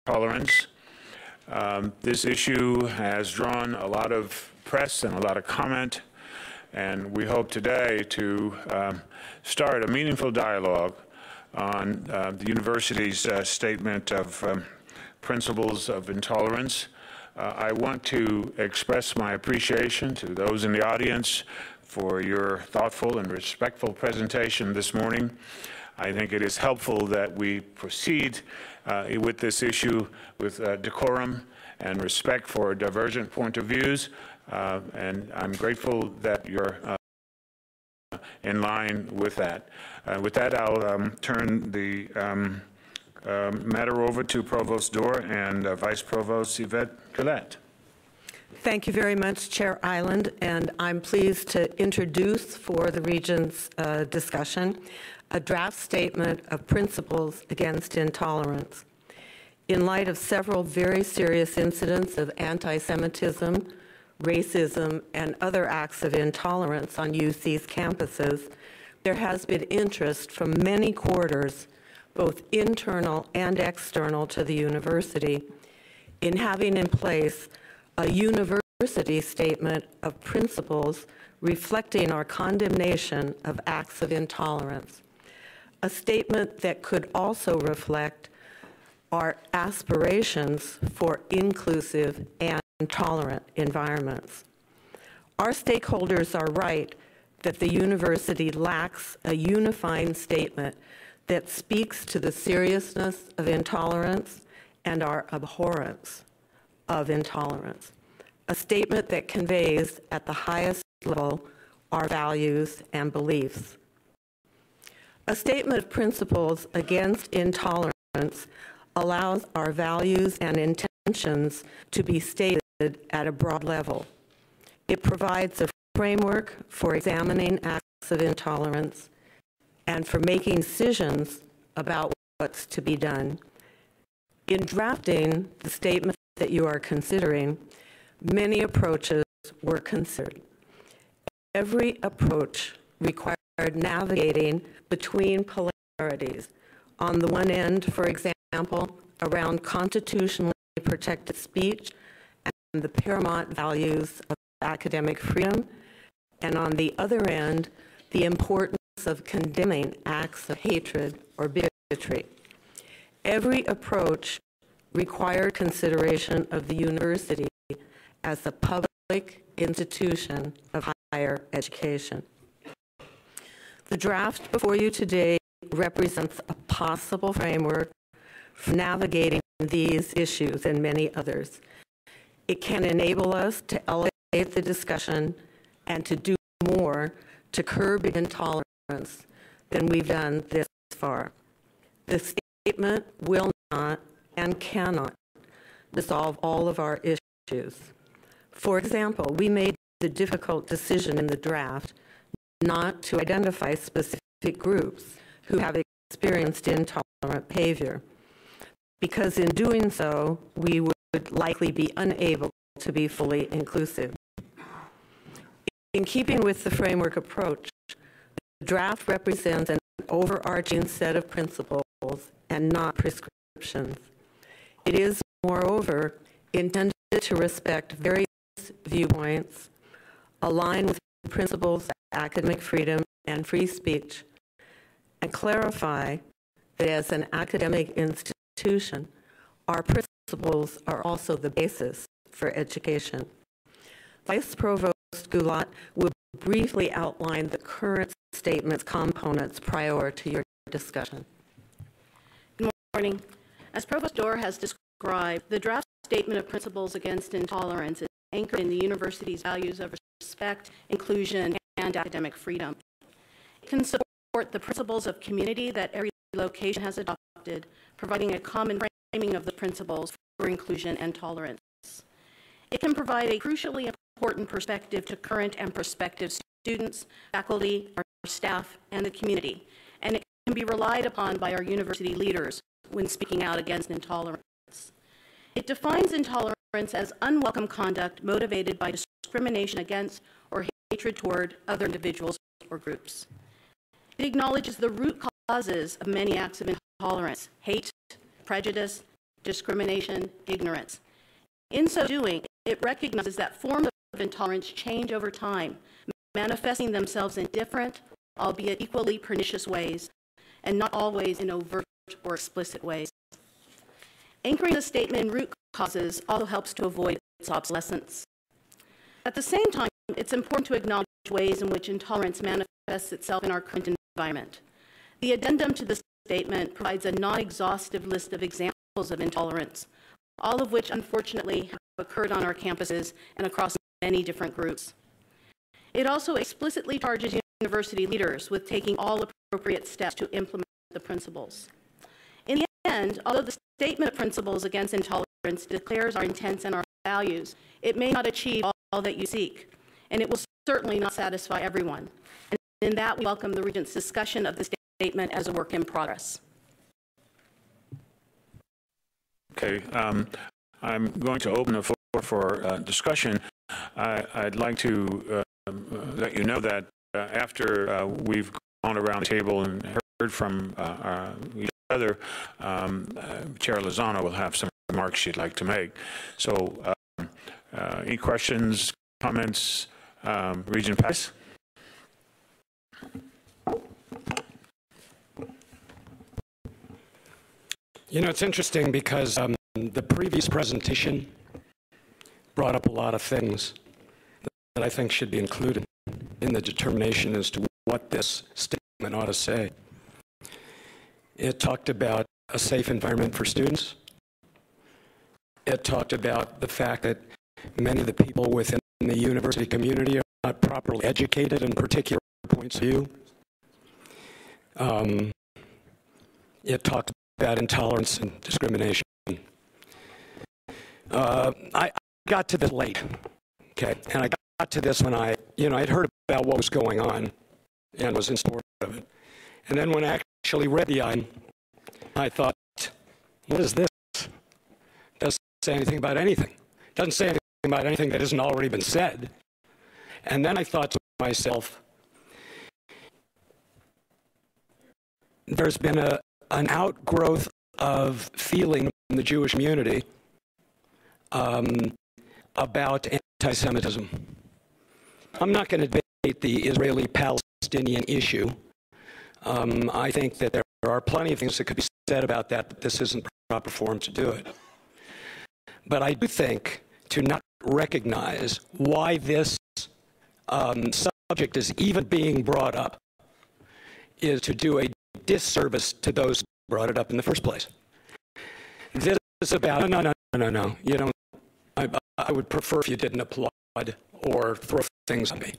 intolerance. This issue has drawn a lot of press and a lot of comment, and we hope today to start a meaningful dialogue on the university's statement of principles of intolerance. I want to express my appreciation to those in the audience for your thoughtful and respectful presentation this morning. I think it is helpful that we proceed with this issue with decorum and respect for divergent point of views, and I'm grateful that you're in line with that. With that, I'll turn the matter over to Provost Dorr and Vice Provost Yvette Gillette. Thank you very much, Chair Island, and I'm pleased to introduce for the Regents' discussion a draft statement of principles against intolerance. In light of several very serious incidents of anti-Semitism, racism, and other acts of intolerance on UC's campuses, there has been interest from many quarters, both internal and external to the university, in having in place a university statement of principles reflecting our condemnation of acts of intolerance. A statement that could also reflect our aspirations for inclusive and tolerant environments. Our stakeholders are right that the university lacks a unifying statement that speaks to the seriousness of intolerance and our abhorrence of intolerance. A statement that conveys at the highest level our values and beliefs. A statement of principles against intolerance allows our values and intentions to be stated at a broad level. It provides a framework for examining acts of intolerance and for making decisions about what's to be done. In drafting the statement that you are considering, many approaches were considered. Every approach required navigating between polarities. On the one end, for example, around constitutionally protected speech and the paramount values of academic freedom, and on the other end, the importance of condemning acts of hatred or bigotry. Every approach required consideration of the university as a public institution of higher education. The draft before you today represents a possible framework for navigating these issues and many others. It can enable us to elevate the discussion and to do more to curb intolerance than we've done this far. The statement will not and cannot resolve all of our issues. For example, we made the difficult decision in the draft not to identify specific groups who have experienced intolerant behavior, because in doing so, we would likely be unable to be fully inclusive. In keeping with the framework approach, the draft represents an overarching set of principles and not prescriptions. It is, moreover, intended to respect various viewpoints, align with principles of academic freedom and free speech, and clarify that as an academic institution, our principles are also the basis for education. Vice Provost Goulat will briefly outline the current statement's components prior to your discussion. Good morning. As Provost Dorr has described, the draft statement of principles against intolerance is anchored in the university's values of respect, inclusion, and academic freedom. It can support the principles of community that every location has adopted, providing a common framing of the principles for inclusion and tolerance. It can provide a crucially important perspective to current and prospective students, faculty, our staff, and the community, and it can be relied upon by our university leaders when speaking out against intolerance. It defines intolerance as unwelcome conduct motivated by discrimination against or hatred toward other individuals or groups. It acknowledges the root causes of many acts of intolerance: hate, prejudice, discrimination, ignorance. In so doing, it recognizes that forms of intolerance change over time, manifesting themselves in different, albeit equally pernicious ways, and not always in overt or explicit ways. Anchoring the statement in root causes also helps to avoid its obsolescence. At the same time, it's important to acknowledge ways in which intolerance manifests itself in our current environment. The addendum to the statement provides a non-exhaustive list of examples of intolerance, all of which unfortunately have occurred on our campuses and across many different groups. It also explicitly charges university leaders with taking all appropriate steps to implement the principles. In the end, although the statement of principles against intolerance declares our intents and our values, it may not achieve all that you seek, and it will certainly not satisfy everyone. And in that, we welcome the Regents' discussion of the statement as a work in progress. Okay, I'm going to open the floor for discussion. I'd like to let you know that after we've gone around the table and heard from each other, Chair Lozano will have some remarks she'd like to make. So, any questions, comments? Regent Pass? You know, it's interesting because the previous presentation brought up a lot of things that I think should be included in the determination as to what this statement ought to say. It talked about a safe environment for students. It talked about the fact that many of the people within the university community are not properly educated in particular points of view. It talked about intolerance and discrimination. I got to this late, okay, and I got to this when I'd heard about what was going on and was in support of it. And then when I actually read the item, I thought, what is this? Doesn't say anything about anything. Doesn't say anything about anything that hasn't already been said. And then I thought to myself, there's been an outgrowth of feeling in the Jewish community about anti-Semitism. I'm not going to debate the Israeli-Palestinian issue. I think that there are plenty of things that could be said about that, but this isn't the proper forum to do it. But I do think to not recognize why this subject is even being brought up is to do a disservice to those who brought it up in the first place. This is about, no, you don't, I would prefer if you didn't applaud or throw things on me,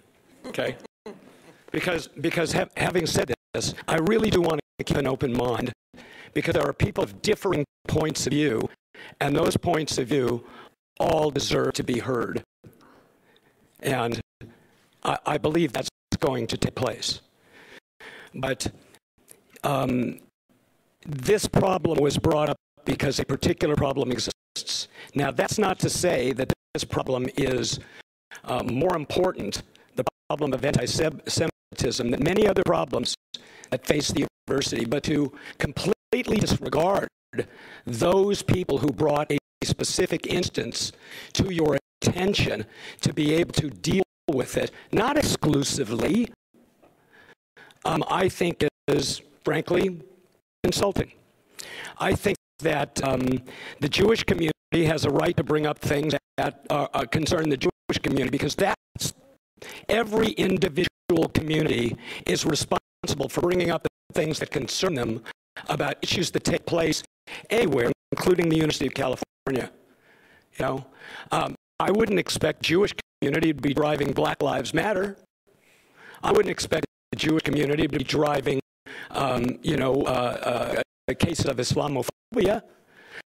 okay? Because having said this, I really do want to keep an open mind because there are people of differing points of view, and those points of view all deserve to be heard. And I believe that's going to take place. But this problem was brought up because a particular problem exists. Now, that's not to say that this problem is more important, the problem of anti-Semitism, than many other problems that face the university, but to completely disregard those people who brought a specific instance to your attention to be able to deal with it, not exclusively, I think is, frankly, insulting. I think that the Jewish community has a right to bring up things that concern the Jewish community, because that's every individual community is responsible for bringing up the things that concern them about issues that take place anywhere, including the University of California. You know, I wouldn't expect the Jewish community to be driving Black Lives Matter. I wouldn't expect the Jewish community to be driving, cases of Islamophobia.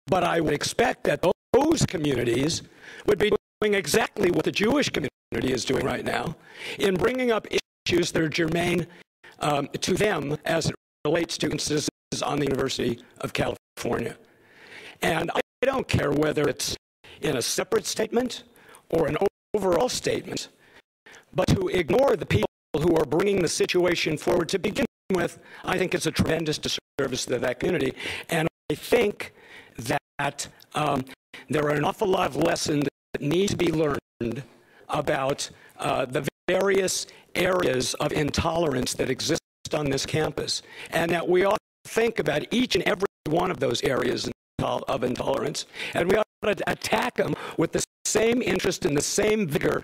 But I would expect that those communities would be doing exactly what the Jewish community is doing right now in bringing up issues that are germane to them as it relates to instances on the University of California. And I don't care whether it's in a separate statement or an overall statement, but to ignore the people who are bringing the situation forward to begin with, I think it's a tremendous disservice to that community. And I think that there are an awful lot of lessons that need to be learned about the various areas of intolerance that exist on this campus, and that we ought to think about each and every one of those areas of intolerance, and we ought to attack them with the same interest and the same vigor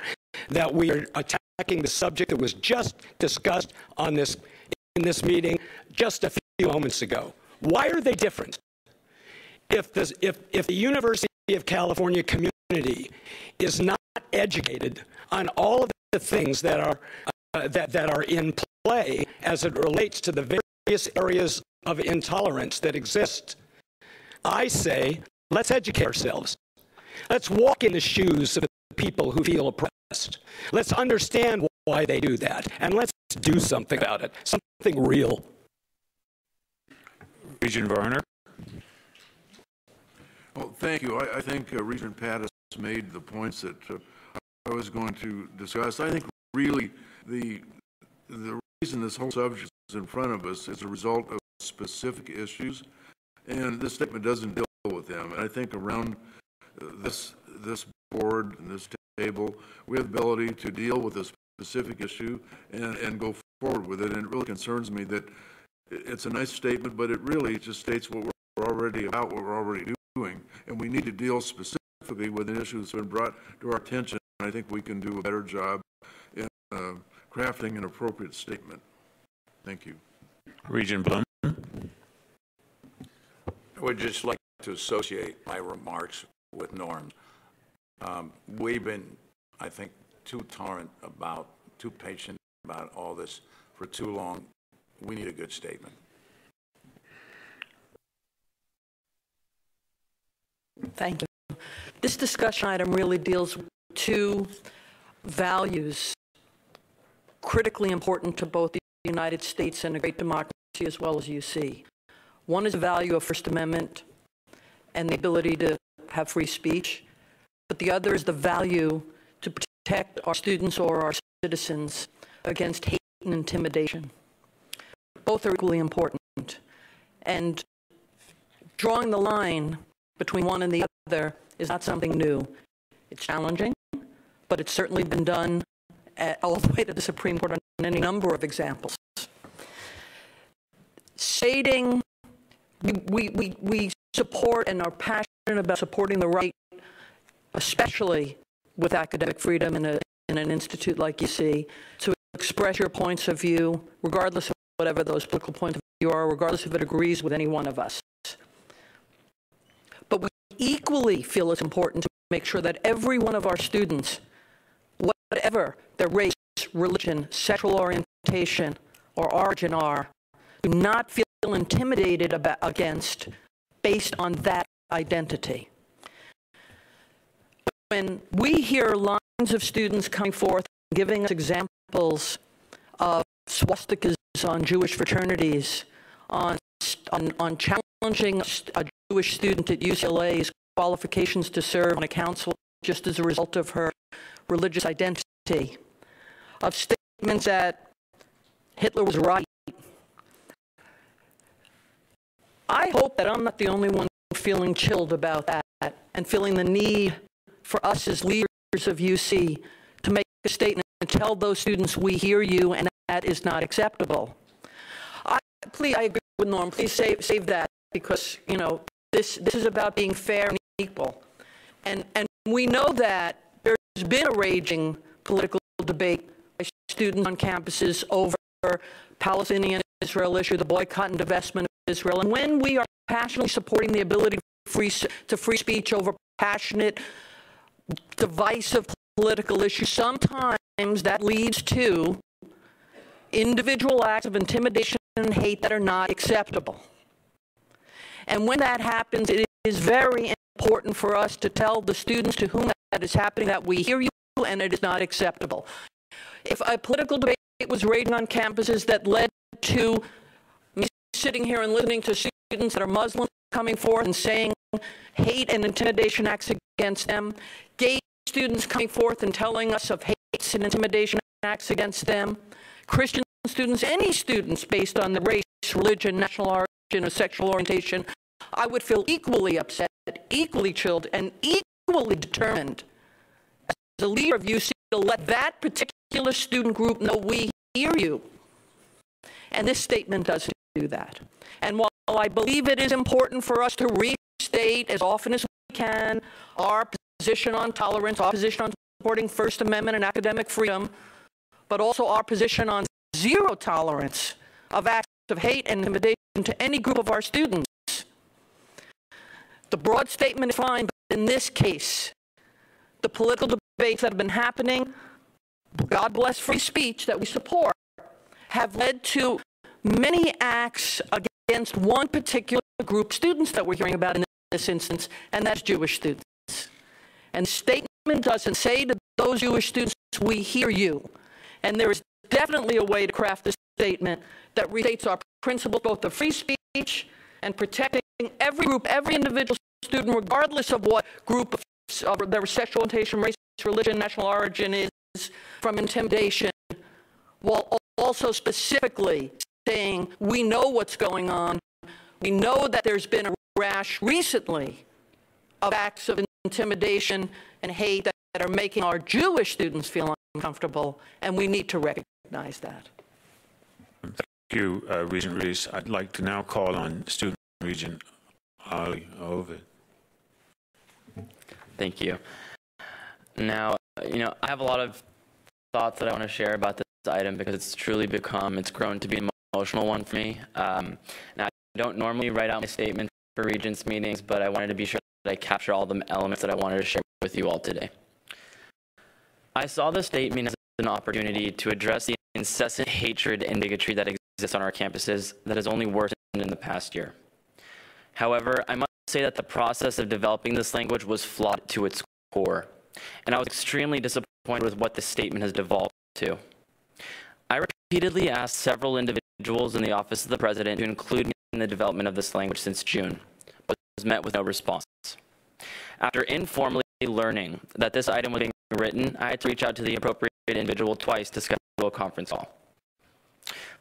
that we are attacking the subject that was just discussed in this meeting just a few moments ago. Why are they different? If the University of California community is not educated on all of the things that are in play as it relates to the various areas of intolerance that exist, I say, let's educate ourselves. Let's walk in the shoes of the people who feel oppressed. Let's understand why they do that, and let's do something about it, something real. Regent Varner. Well, thank you. I think Regent Pat has made the points that I was going to discuss. I think really the reason this whole subject is in front of us is a result of specific issues, and this statement doesn't deal with them. And I think around this board and this table, we have the ability to deal with a specific issue and go forward with it. And it really concerns me that it's a nice statement, but it really just states what we're already about, what we're already doing, and we need to deal specifically with an issue that's been brought to our attention. I think we can do a better job in crafting an appropriate statement. Thank you. Regent Blum. I would just like to associate my remarks with Norm. We've been, I think, too tolerant about, too patient about all this for too long. We need a good statement. Thank you. This discussion item really deals with two values critically important to both the United States and a great democracy as well as UC. One is the value of First Amendment and the ability to have free speech, but the other is the value to protect our students or our citizens against hate and intimidation. Both are equally important, and drawing the line between one and the other is not something new. It's challenging, but it's certainly been done all the way to the Supreme Court on any number of examples. Stating we support and are passionate about supporting the right, especially with academic freedom in an institute like UC, to express your points of view, regardless of whatever those political points of view are, regardless if it agrees with any one of us. But we equally feel it's important to make sure that every one of our students, whatever their race, religion, sexual orientation, or origin are, do not feel intimidated against based on that identity. When we hear lines of students coming forth and giving us examples of swastikas on Jewish fraternities, on challenging a Jewish student at UCLA's qualifications to serve on a council just as a result of her religious identity, of statements that Hitler was right. I hope that I'm not the only one feeling chilled about that and feeling the need for us as leaders of UC to make a statement and tell those students we hear you and that is not acceptable. I agree with Norm. Please save that, because this is about being fair and equal. And we know that there's been a raging political debate by students on campuses over Palestinian-Israel issue, the boycott and divestment of Israel. And when we are passionately supporting the ability to free speech over passionate, divisive political issues, sometimes that leads to individual acts of intimidation and hate that are not acceptable. And when that happens, it is very important for us to tell the students to whom that is happening that we hear you and it is not acceptable. If a political debate was raging on campuses that led to me sitting here and listening to students that are Muslim coming forth and saying hate and intimidation acts against them, gay students coming forth and telling us of hates and intimidation acts against them, Christian students, any students based on the race, religion, national origin, or sexual orientation, I would feel equally upset equally chilled and equally determined as a leader of UC to let that particular student group know we hear you. And this statement doesn't do that. And while I believe it is important for us to restate as often as we can our position on tolerance, our position on supporting First Amendment and academic freedom, but also our position on zero tolerance of acts of hate and intimidation to any group of our students. The broad statement is fine, but in this case, the political debates that have been happening, God bless free speech that we support, have led to many acts against one particular group of students that we're hearing about in this instance, and that's Jewish students. And the statement doesn't say to those Jewish students, we hear you. And there is definitely a way to craft a statement that restates our principles both of free speech and protecting every group, every individual student, regardless of what group of their sexual orientation, race, religion, national origin is, from intimidation, while also specifically saying, we know what's going on. We know that there's been a rash recently of acts of intimidation and hate that are making our Jewish students feel uncomfortable, and we need to recognize that. Thank you, Regent Reese. I'd like to now call on Student Regent Ali Ovid. Thank you. Now, I have a lot of thoughts that I want to share about this item because it's grown to be an emotional one for me. Now, I don't normally write out my statement for Regents meetings, but I wanted to be sure that I capture all the elements that I wanted to share with you all today. I saw the statement as an opportunity to address the incessant hatred and bigotry that exists on our campuses that has only worsened in the past year. However, I must say that the process of developing this language was flawed to its core, and I was extremely disappointed with what this statement has devolved to. I repeatedly asked several individuals in the Office of the President to include me in the development of this language since June, but was met with no response. After informally learning that this item was being written, I had to reach out to the appropriate individual twice to schedule a conference call.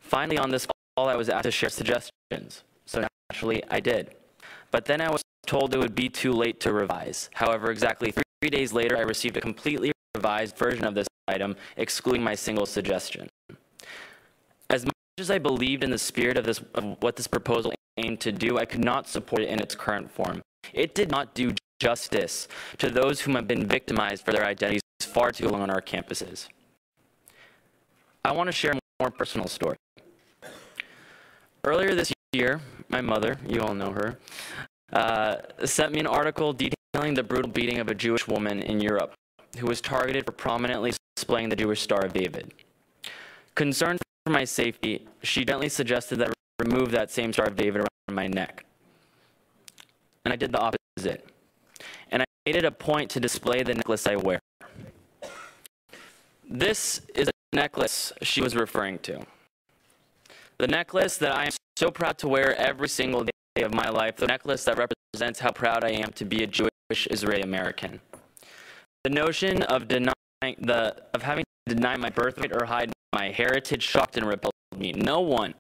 Finally, on this call, I was asked to share suggestions, so naturally I did. But then I was told it would be too late to revise. However, exactly 3 days later, I received a completely revised version of this item, excluding my single suggestion. As much as I believed in the spirit of what this proposal aimed to do, I could not support it in its current form. It did not do justice to those whom have been victimized for their identities far too long on our campuses. I want to share a more personal story. Earlier this year, my mother, you all know her, sent me an article detailing the brutal beating of a Jewish woman in Europe who was targeted for prominently displaying the Jewish Star of David. Concerned for my safety, she gently suggested that I remove that same Star of David around my neck. And I did the opposite. And I made it a point to display the necklace I wear. This is a necklace she was referring to. The necklace that I am so proud to wear every single day of my life, the necklace that represents how proud I am to be a Jewish Israeli American. The notion of having to deny my birthright or hide my heritage shocked and repelled me. No one,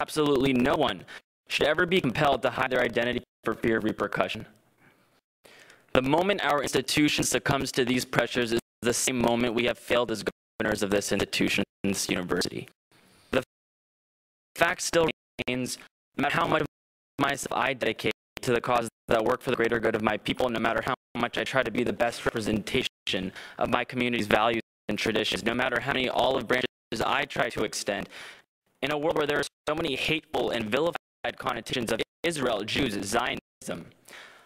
absolutely no one, should ever be compelled to hide their identity for fear of repercussion. The moment our institution succumbs to these pressures is the same moment we have failed as governors of this institution, this university. The fact still remains, no matter how much of myself I dedicate to the cause that work for the greater good of my people, no matter how much I try to be the best representation of my community's values and traditions, no matter how many olive branches I try to extend, in a world where there are so many hateful and vilified connotations of Israel, Jews, Zionism,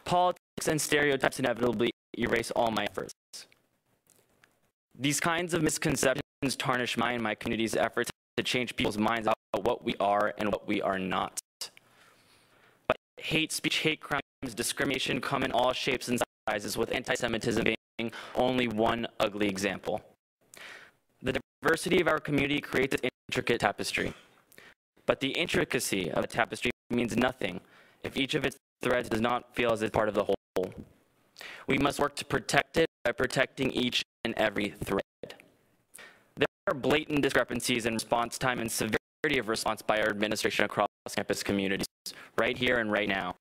politics and stereotypes inevitably erase all my efforts. These kinds of misconceptions tarnish my and my community's efforts to change people's minds about what we are and what we are not. But hate speech, hate crimes, discrimination come in all shapes and sizes, with anti-Semitism being only one ugly example. The diversity of our community creates an intricate tapestry. But the intricacy of a tapestry means nothing if each of its threads does not feel as a part of the whole. We must work to protect it by protecting each and every thread. There are blatant discrepancies in response time and severity of response by our administration across campus communities, right here and right now.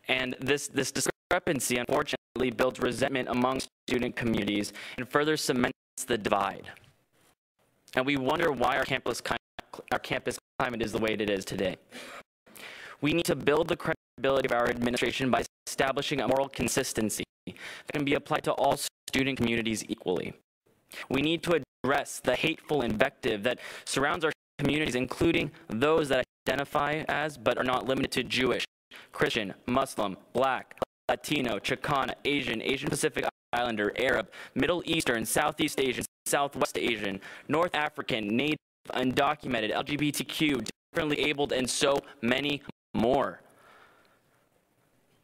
And this discrepancy discrepancy, unfortunately, builds resentment among student communities and further cements the divide. And we wonder why our campus climate is the way it is today. We need to build the credibility of our administration by establishing a moral consistency that can be applied to all student communities equally. We need to address the hateful invective that surrounds our communities, including those that identify as but are not limited to Jewish, Christian, Muslim, Black, Latino, Chicana, Asian, Asian Pacific Islander, Arab, Middle Eastern, Southeast Asian, Southwest Asian, North African, Native, undocumented, LGBTQ, differently abled, and so many more.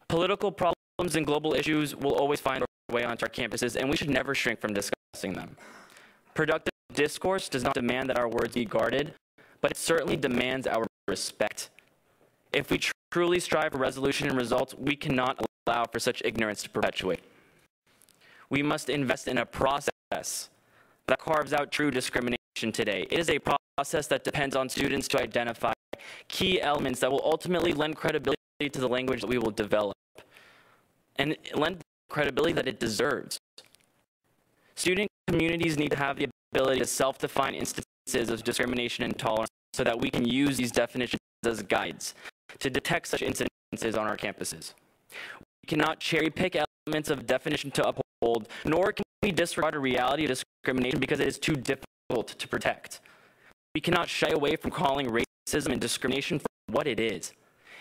Political problems and global issues will always find their way onto our campuses, and we should never shrink from discussing them. Productive discourse does not demand that our words be guarded, but it certainly demands our respect. If we truly strive for resolution and results, we cannot allow for such ignorance to perpetuate. We must invest in a process that carves out true discrimination today. It is a process that depends on students to identify key elements that will ultimately lend credibility to the language that we will develop and lend credibility that it deserves. Student communities need to have the ability to self-define instances of discrimination and intolerance so that we can use these definitions as guides to detect such incidences on our campuses. We cannot cherry-pick elements of definition to uphold, nor can we disregard a reality of discrimination because it is too difficult to protect. We cannot shy away from calling racism and discrimination for what it is.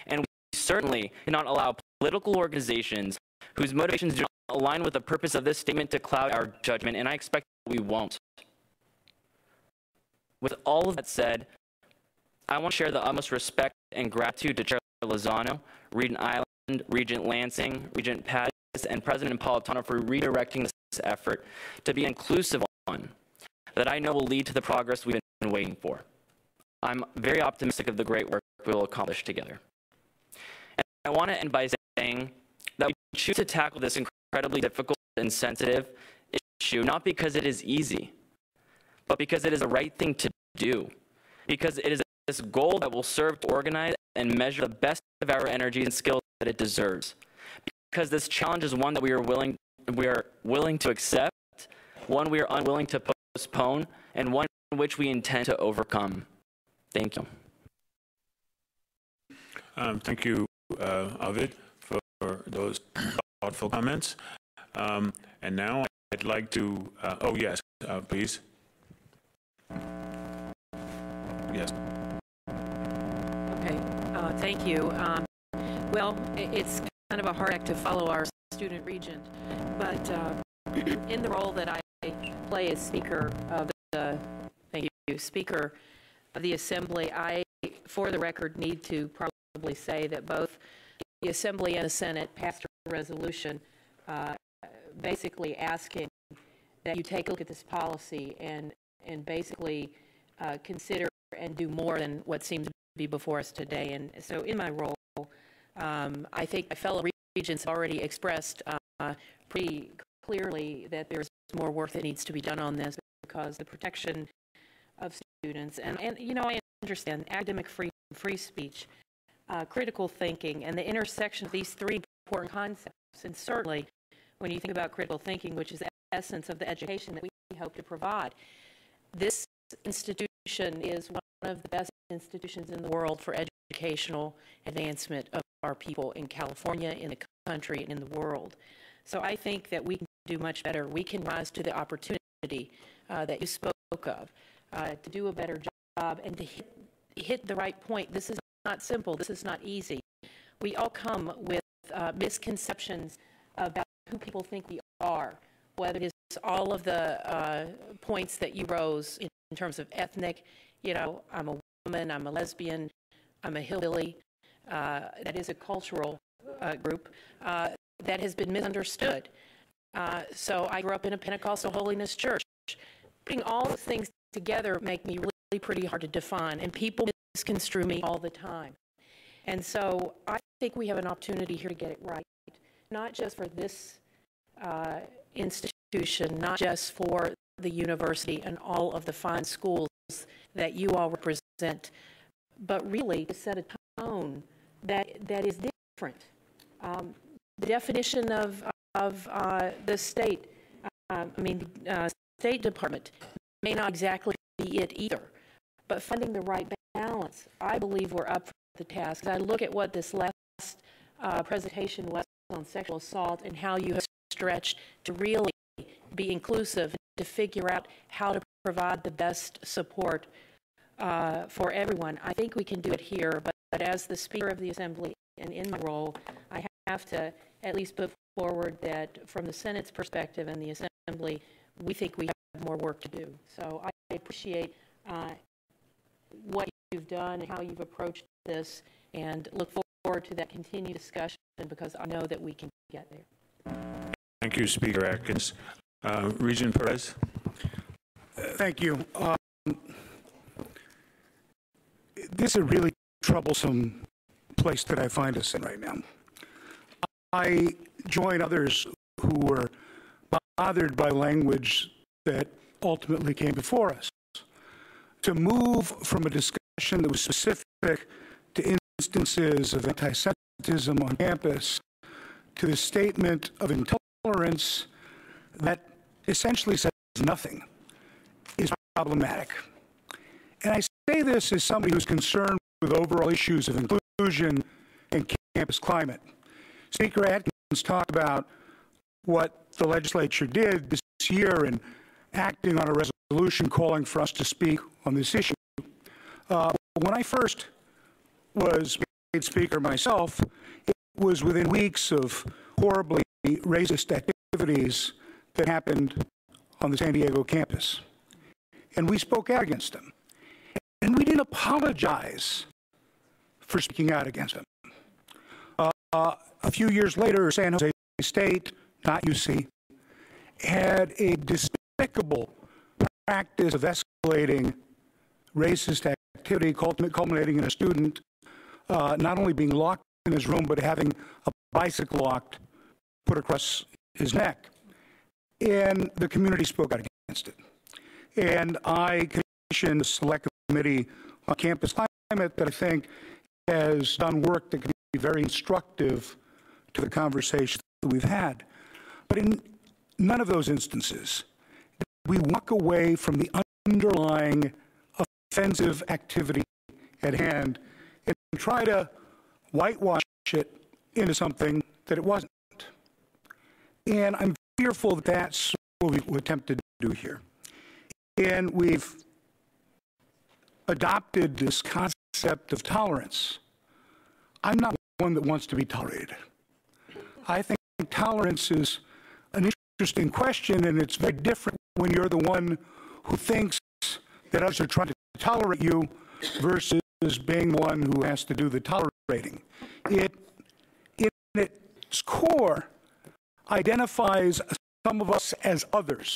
And we certainly cannot allow political organizations whose motivations do not align with the purpose of this statement to cloud our judgment, and I expect we won't. With all of that said, I want to share the utmost respect and gratitude to Chair Lozano, Regent Island, Regent Lansing, Regent Pattis, and President Napolitano for redirecting this effort to be an inclusive one that I know will lead to the progress we've been waiting for. I'm very optimistic of the great work we will accomplish together. And I want to end by saying that we choose to tackle this incredibly difficult and sensitive issue, not because it is easy, but because it is the right thing to do, because it is this goal that will serve to organize and measure the best of our energy and skills that it deserves. Because this challenge is one that we are willing to accept, one we are unwilling to postpone, and one in which we intend to overcome. Thank you. Thank you, Ovid, for those thoughtful comments. And now I'd like to, oh yes, please. Yes. Okay, thank you. Well, it's kind of a hard act to follow our student regent, but in the role that I play as Speaker of the, Speaker of the Assembly, I, for the record, need to probably say that both the Assembly and the Senate passed a resolution basically asking that you take a look at this policy and basically consider and do more than what seems to be before us today. And so in my role, I think my fellow regents have already expressed pretty clearly that there's more work that needs to be done on this because the protection of students, and you know, I understand academic freedom, free speech, critical thinking, and the intersection of these three important concepts. And certainly, when you think about critical thinking, which is the essence of the education that we hope to provide, this institution is one of the best institutions in the world for educational advancement of our people in California, in the country, and in the world. So I think that we can do much better. We can rise to the opportunity that you spoke of to do a better job and to hit the right point. This is not simple. This is not easy. We all come with misconceptions about who people think we are, whether it is all of the points that you rose in terms of ethnic, you know, I'm a woman, I'm a lesbian, I'm a hillbilly. That is a cultural group that has been misunderstood. So I grew up in a Pentecostal holiness church. Putting all those things together make me really pretty hard to define, and people misconstrue me all the time. And so I think we have an opportunity here to get it right, not just for this institution, not just for the university and all of the fine schools that you all represent, but really to set a tone that is different. definition of the state, State Department may not exactly be it either. But finding the right balance, I believe we're up for the task. As I look at what this last presentation was on sexual assault and how you have stretched to really be inclusive, to figure out how to provide the best support for everyone. I think we can do it here, but as the Speaker of the Assembly and in my role, I have to at least put forward that from the Senate's perspective and the Assembly, we think we have more work to do. So I appreciate what you've done and how you've approached this, and look forward to that continued discussion, because I know that we can get there. Thank you, Speaker Atkins. Regent Perez. Thank you. This is a really troublesome place that I find us in right now. I join others who were bothered by language that ultimately came before us. To move from a discussion that was specific to instances of anti-Semitism on campus to the statement of intolerance that essentially says nothing is problematic. And I say this as somebody who's concerned with overall issues of inclusion and campus climate. Speaker Atkins talked about what the legislature did this year in acting on a resolution calling for us to speak on this issue. When I first was made speaker myself, it was within weeks of horribly racist activities that happened on the San Diego campus. And we spoke out against them. And we didn't apologize for speaking out against them. A few years later, San Jose State, not UC, had a despicable practice of escalating racist activity, culminating in a student not only being locked in his room, but having a bicycle lock put across his neck. And the community spoke out against it. And I commissioned a select committee on campus climate that I think has done work that can be very instructive to the conversation that we've had. But in none of those instances did we walk away from the underlying offensive activity at hand and try to whitewash it into something that it wasn't. And I'm fearful that that's what we attempt to do here. And we've adopted this concept of tolerance. I'm not one that wants to be tolerated. I think tolerance is an interesting question, and it's very different when you're the one who thinks that others are trying to tolerate you versus being the one who has to do the tolerating. It, in its core, identifies some of us as others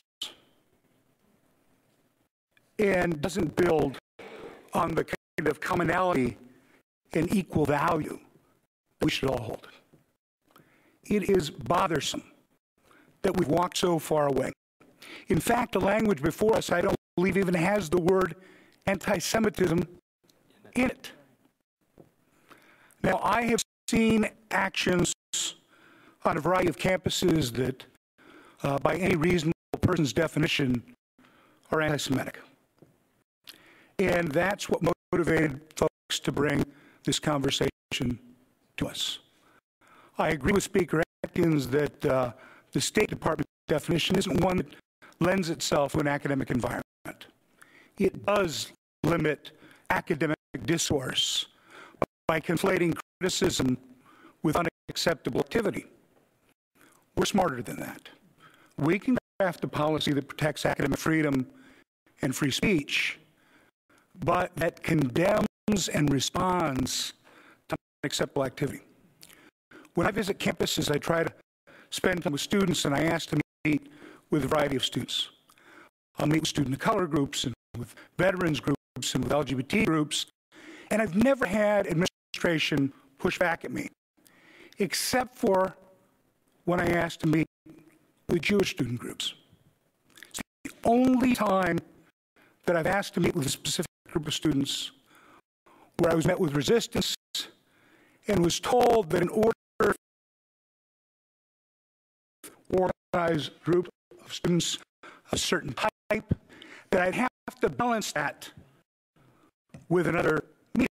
and doesn't build on the kind of commonality and equal value we should all hold. It is bothersome that we've walked so far away. In fact, the language before us, I don't believe even has the word anti-Semitism in it. Now, I have seen actions on a variety of campuses that, by any reasonable person's definition, are anti-Semitic. And that's what motivated folks to bring this conversation to us. I agree with Speaker Atkins that the State Department definition isn't one that lends itself to an academic environment. It does limit academic discourse by conflating criticism with unacceptable activity. We're smarter than that. We can craft a policy that protects academic freedom and free speech, but that condemns and responds to unacceptable activity. When I visit campuses, I try to spend time with students, and I ask to meet with a variety of students. I'll meet with student of color groups, and with veterans groups, and with LGBT groups, and I've never had administration push back at me, except for when I asked to meet with Jewish student groups. It's the only time that I've asked to meet with a specific group of students where I was met with resistance and was told that in order organized group of students of a certain type, that I'd have to balance that with another meeting.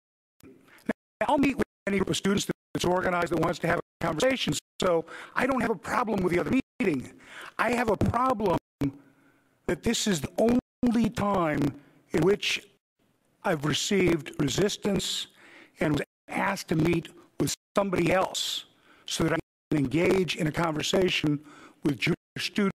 Now, I'll meet with any group of students that's organized that wants to have a conversation, so I don't have a problem with the other meeting. I have a problem that this is the only time in which I've received resistance and was asked to meet with somebody else so that I can engage in a conversation with Jewish students